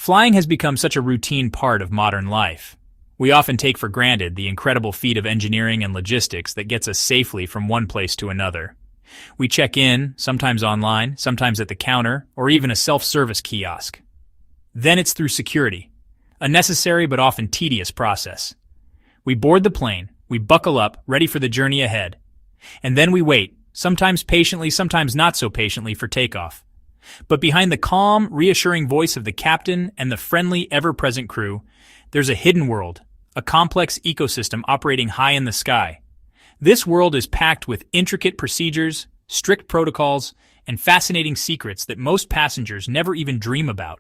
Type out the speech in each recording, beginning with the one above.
Flying has become such a routine part of modern life. We often take for granted the incredible feat of engineering and logistics that gets us safely from one place to another. We check in, sometimes online, sometimes at the counter, or even a self-service kiosk. Then it's through security, a necessary but often tedious process. We board the plane, we buckle up, ready for the journey ahead. And then we wait, sometimes patiently, sometimes not so patiently, for takeoff. But behind the calm, reassuring voice of the captain and the friendly, ever-present crew, there's a hidden world, a complex ecosystem operating high in the sky. This world is packed with intricate procedures, strict protocols, and fascinating secrets that most passengers never even dream about.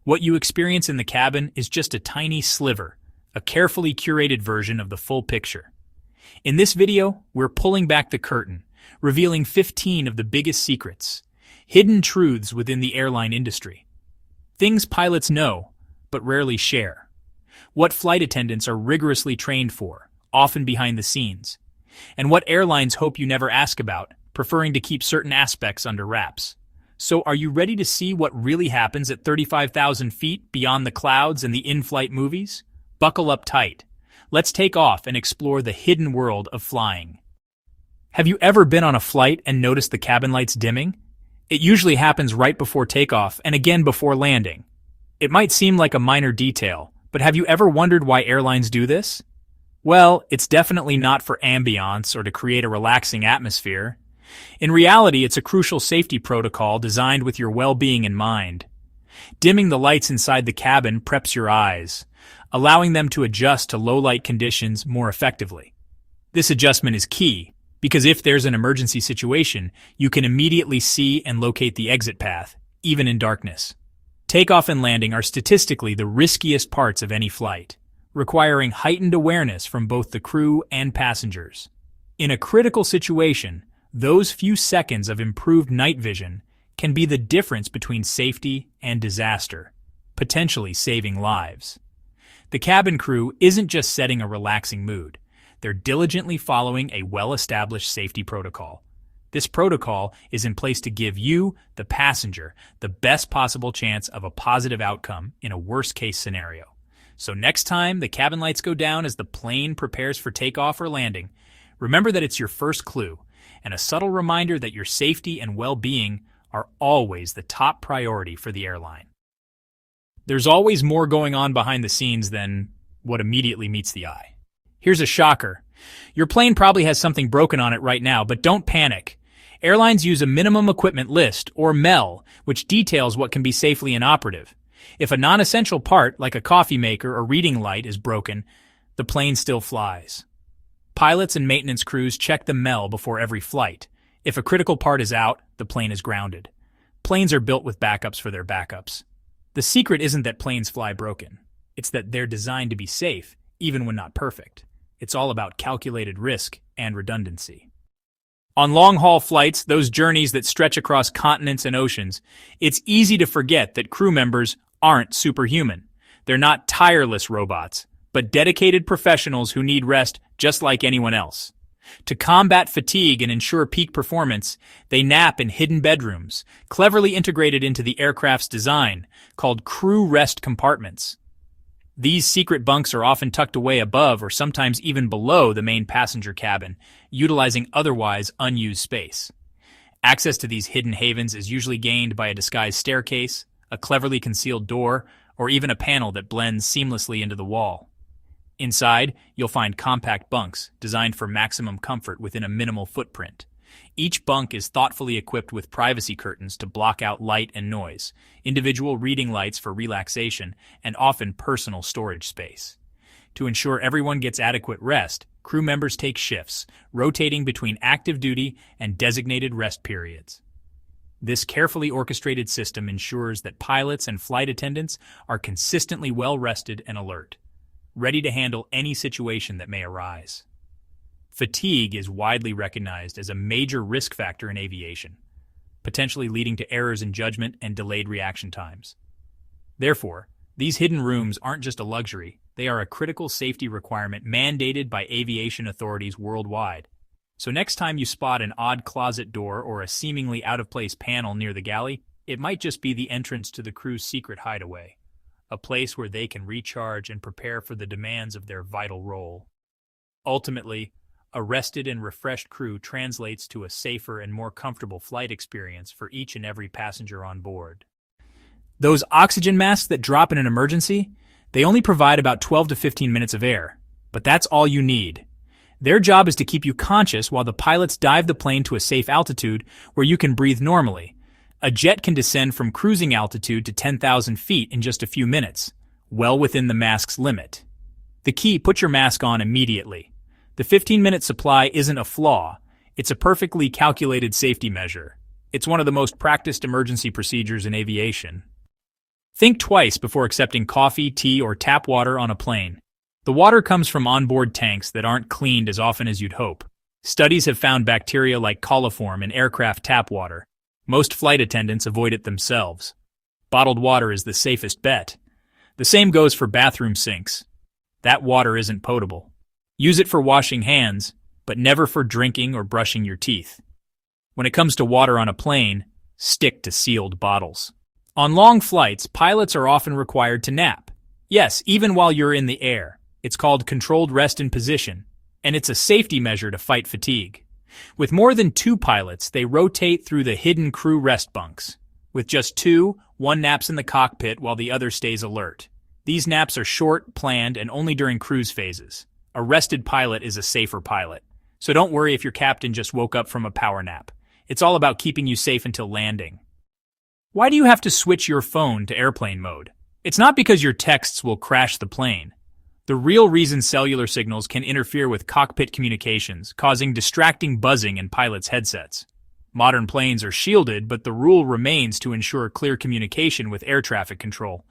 What you experience in the cabin is just a tiny sliver, a carefully curated version of the full picture. In this video, we're pulling back the curtain, revealing 15 of the biggest secrets, hidden truths within the airline industry. Things pilots know, but rarely share. What flight attendants are rigorously trained for, often behind the scenes. And what airlines hope you never ask about, preferring to keep certain aspects under wraps. So are you ready to see what really happens at 35,000 feet beyond the clouds and the in-flight movies? Buckle up tight. Let's take off and explore the hidden world of flying. Have you ever been on a flight and noticed the cabin lights dimming? It usually happens right before takeoff and again before landing. It might seem like a minor detail, but have you ever wondered why airlines do this? Well, it's definitely not for ambiance or to create a relaxing atmosphere. In reality, it's a crucial safety protocol designed with your well-being in mind. Dimming the lights inside the cabin preps your eyes, allowing them to adjust to low-light conditions more effectively. This adjustment is key, because if there's an emergency situation, you can immediately see and locate the exit path, even in darkness. Takeoff and landing are statistically the riskiest parts of any flight, requiring heightened awareness from both the crew and passengers. In a critical situation, those few seconds of improved night vision can be the difference between safety and disaster, potentially saving lives. The cabin crew isn't just setting a relaxing mood. They're diligently following a well-established safety protocol. This protocol is in place to give you, the passenger, the best possible chance of a positive outcome in a worst-case scenario. So next time the cabin lights go down as the plane prepares for takeoff or landing, remember that it's your first clue, and a subtle reminder that your safety and well-being are always the top priority for the airline. There's always more going on behind the scenes than what immediately meets the eye. Here's a shocker. Your plane probably has something broken on it right now, but don't panic. Airlines use a minimum equipment list, or MEL, which details what can be safely inoperative. If a non-essential part, like a coffee maker or reading light, is broken, the plane still flies. Pilots and maintenance crews check the MEL before every flight. If a critical part is out, the plane is grounded. Planes are built with backups for their backups. The secret isn't that planes fly broken. It's that they're designed to be safe, even when not perfect. It's all about calculated risk and redundancy. On long-haul flights, those journeys that stretch across continents and oceans, it's easy to forget that crew members aren't superhuman. They're not tireless robots, but dedicated professionals who need rest just like anyone else. To combat fatigue and ensure peak performance, they nap in hidden bedrooms, cleverly integrated into the aircraft's design, called crew rest compartments. These secret bunks are often tucked away above or sometimes even below the main passenger cabin, utilizing otherwise unused space. Access to these hidden havens is usually gained by a disguised staircase, a cleverly concealed door, or even a panel that blends seamlessly into the wall. Inside, you'll find compact bunks designed for maximum comfort within a minimal footprint. Each bunk is thoughtfully equipped with privacy curtains to block out light and noise, individual reading lights for relaxation, and often personal storage space. To ensure everyone gets adequate rest, crew members take shifts, rotating between active duty and designated rest periods. This carefully orchestrated system ensures that pilots and flight attendants are consistently well-rested and alert, ready to handle any situation that may arise. Fatigue is widely recognized as a major risk factor in aviation, potentially leading to errors in judgment and delayed reaction times. Therefore, these hidden rooms aren't just a luxury, they are a critical safety requirement mandated by aviation authorities worldwide. So next time you spot an odd closet door or a seemingly out-of-place panel near the galley, it might just be the entrance to the crew's secret hideaway, a place where they can recharge and prepare for the demands of their vital role. Ultimately, a rested and refreshed crew translates to a safer and more comfortable flight experience for each and every passenger on board. Those oxygen masks that drop in an emergency, they only provide about 12 to 15 minutes of air, but that's all you need. Their job is to keep you conscious while the pilots dive the plane to a safe altitude where you can breathe normally. A jet can descend from cruising altitude to 10,000 feet in just a few minutes, well within the mask's limit. The key: put your mask on immediately. The 15-minute supply isn't a flaw, it's a perfectly calculated safety measure. It's one of the most practiced emergency procedures in aviation. Think twice before accepting coffee, tea, or tap water on a plane. The water comes from onboard tanks that aren't cleaned as often as you'd hope. Studies have found bacteria like coliform in aircraft tap water. Most flight attendants avoid it themselves. Bottled water is the safest bet. The same goes for bathroom sinks. That water isn't potable. Use it for washing hands, but never for drinking or brushing your teeth. When it comes to water on a plane, stick to sealed bottles. On long flights, pilots are often required to nap. Yes, even while you're in the air. It's called controlled rest in position, and it's a safety measure to fight fatigue. With more than 2 pilots, they rotate through the hidden crew rest bunks. With just 2, one naps in the cockpit while the other stays alert. These naps are short, planned, and only during cruise phases. A rested pilot is a safer pilot. So don't worry if your captain just woke up from a power nap. It's all about keeping you safe until landing. Why do you have to switch your phone to airplane mode? It's not because your texts will crash the plane. The real reason: cellular signals can interfere with cockpit communications, causing distracting buzzing in pilots' headsets. Modern planes are shielded, but the rule remains to ensure clear communication with air traffic control.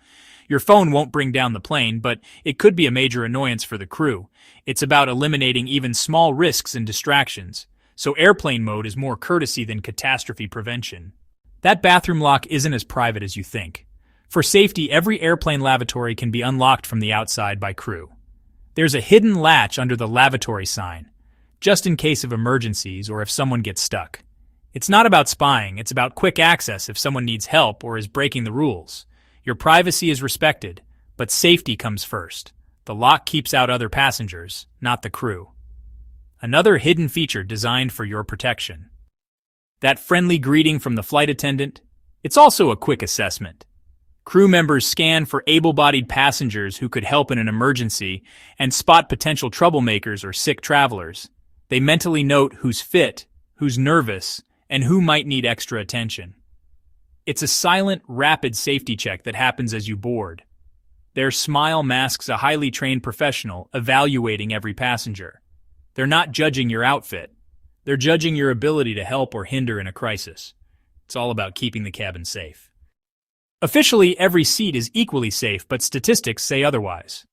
Your phone won't bring down the plane, but it could be a major annoyance for the crew. It's about eliminating even small risks and distractions, so airplane mode is more courtesy than catastrophe prevention. That bathroom lock isn't as private as you think. For safety, every airplane lavatory can be unlocked from the outside by crew. There's a hidden latch under the lavatory sign, just in case of emergencies or if someone gets stuck. It's not about spying, it's about quick access if someone needs help or is breaking the rules. Your privacy is respected, but safety comes first. The lock keeps out other passengers, not the crew. Another hidden feature designed for your protection. That friendly greeting from the flight attendant, it's also a quick assessment. Crew members scan for able-bodied passengers who could help in an emergency and spot potential troublemakers or sick travelers. They mentally note who's fit, who's nervous, and who might need extra attention. It's a silent, rapid safety check that happens as you board. Their smile masks a highly trained professional evaluating every passenger. They're not judging your outfit. They're judging your ability to help or hinder in a crisis. It's all about keeping the cabin safe. Officially, every seat is equally safe, but statistics say otherwise.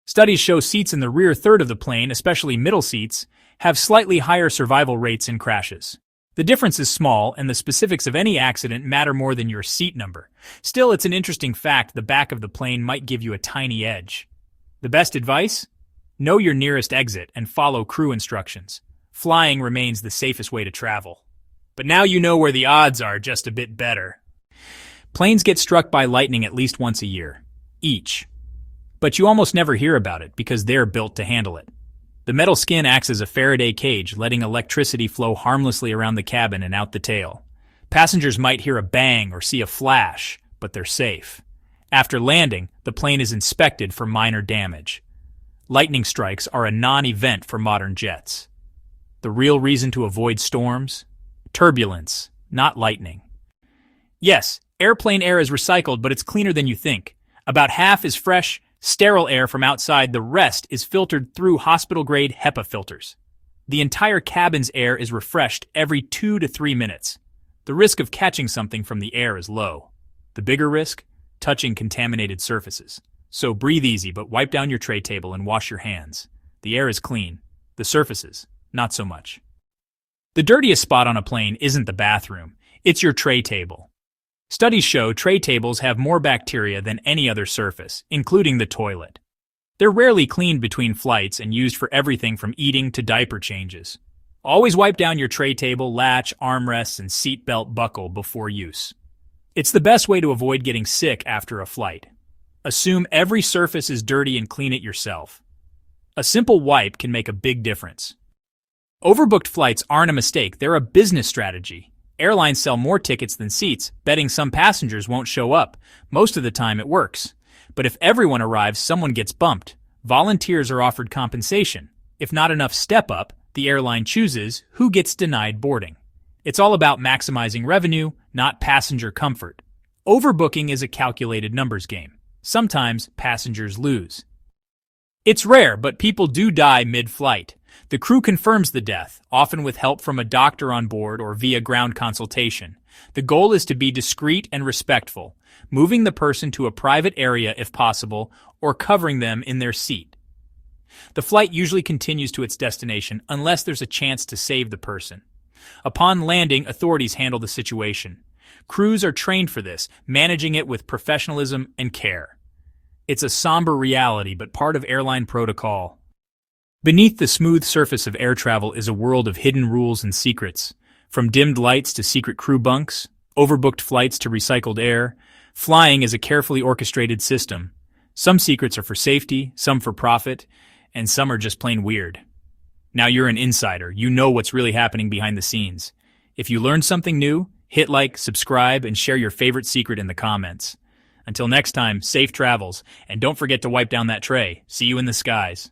Studies show seats in the rear third of the plane, especially middle seats, have slightly higher survival rates in crashes. The difference is small, and the specifics of any accident matter more than your seat number. Still, it's an interesting fact: the back of the plane might give you a tiny edge. The best advice? Know your nearest exit and follow crew instructions. Flying remains the safest way to travel. But now you know where the odds are just a bit better. Planes get struck by lightning at least once a year, each. But you almost never hear about it because they're built to handle it. The metal skin acts as a Faraday cage, letting electricity flow harmlessly around the cabin and out the tail. Passengers might hear a bang or see a flash, but they're safe. After landing, the plane is inspected for minor damage. Lightning strikes are a non-event for modern jets. The real reason to avoid storms? Turbulence, not lightning. Yes, airplane air is recycled, but it's cleaner than you think. About half is fresh, sterile air from outside. The rest is filtered through hospital-grade HEPA filters. The entire cabin's air is refreshed every 2 to 3 minutes. The risk of catching something from the air is low. The bigger risk? Touching contaminated surfaces. So breathe easy, but wipe down your tray table and wash your hands. The air is clean. The surfaces, not so much. The dirtiest spot on a plane isn't the bathroom. It's your tray table. Studies show tray tables have more bacteria than any other surface, including the toilet. They're rarely cleaned between flights and used for everything from eating to diaper changes. Always wipe down your tray table, latch, armrests, and seatbelt buckle before use. It's the best way to avoid getting sick after a flight. Assume every surface is dirty and clean it yourself. A simple wipe can make a big difference. Overbooked flights aren't a mistake, they're a business strategy. Airlines sell more tickets than seats, betting some passengers won't show up. Most of the time it works. But if everyone arrives, someone gets bumped. Volunteers are offered compensation. If not enough step up, the airline chooses who gets denied boarding. It's all about maximizing revenue, not passenger comfort. Overbooking is a calculated numbers game. Sometimes passengers lose. It's rare, but people do die mid-flight. The crew confirms the death, often with help from a doctor on board or via ground consultation. The goal is to be discreet and respectful, moving the person to a private area if possible, or covering them in their seat. The flight usually continues to its destination unless there's a chance to save the person. Upon landing, authorities handle the situation. Crews are trained for this, managing it with professionalism and care. It's a somber reality, but part of airline protocol. Beneath the smooth surface of air travel is a world of hidden rules and secrets. From dimmed lights to secret crew bunks, overbooked flights to recycled air, flying is a carefully orchestrated system. Some secrets are for safety, some for profit, and some are just plain weird. Now you're an insider. You know what's really happening behind the scenes. If you learned something new, hit like, subscribe, and share your favorite secret in the comments. Until next time, safe travels, and don't forget to wipe down that tray. See you in the skies.